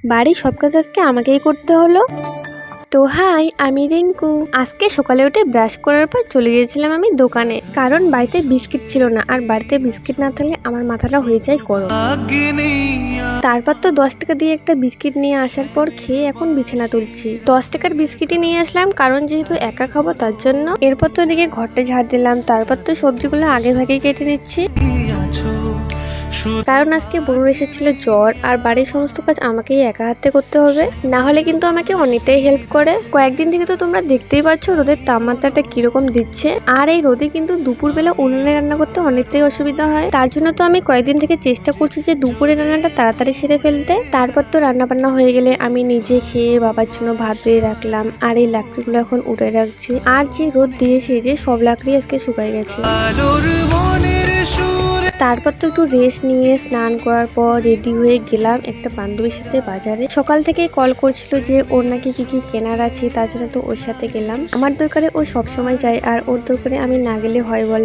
বাড়ির সব কাজ আজকে আমাকেই করতে হলো। তো হাই, আমি রিঙ্কু। আজকে সকালে উঠে ব্রাশ করার পর চলে গিয়েছিলাম আমি দোকানে, কারণ বাড়িতে বিস্কিট ছিল না, আর বাড়িতে বিস্কিট না থাকলে আমার মাথাটা হয়ে যায় গরম। তারপর তো 10 টাকা দিয়ে একটা বিস্কিট নিয়ে আসার পর খেয়ে এখন বিছানা তুলছি। 10 টাকার বিস্কিটই নিয়ে আসলাম, কারণ যেহেতু একা খাবো তার জন্য। এরপর তো এদিকে ঘরটা ঝাড় দিলাম, তারপর তো সবজিগুলো আগে ভাগেই কেটে নিচ্ছি, কারণ আজকে বড় এসেছিল জ্বর, আর বাড়ির সমস্ত কাজ আমাকেই একা হাতে করতে হবে, না হলে কিন্তু আমাকে অনেকটাই হেল্প করে। কয়েকদিন থেকে তো তোমরা দেখতেই পাচ্ছ রোদের তাপমাত্রাটা কিরকম দিচ্ছে, আর এই রোদে কিন্তু দুপুরবেলা উনুনে রান্না করতে অনেকটাই অসুবিধা হয়। তার জন্য তো আমি কয়েকদিন থেকে চেষ্টা করছি যে দুপুরে রান্নাটা তাড়াতাড়ি সেরে ফেলতে। তারপর তো রান্না বান্না হয়ে গেলে আমি নিজে খেয়ে বাবার জন্য ভাত দিয়ে রাখলাম, আর এই লাকড়িগুলো এখন উঠে রাখছি। আর যে রোদ দিয়েছে যে সব লাকড়ি আজকে শুকাই গেছে। তারপর তো একটু রেস্ট নিয়ে স্নান করার পর রেডি হয়ে গেলাম একটা বান্ধবীর সাথে বাজারে। সকাল থেকে কল করছিল যে ওর নাকি কি কি কেনার আছে, তার জন্য তো ওর সাথে গেলাম। আমার দরকারে ও সবসময় যায়, আর ওর দরকারে আমি না গেলে হয় বলো।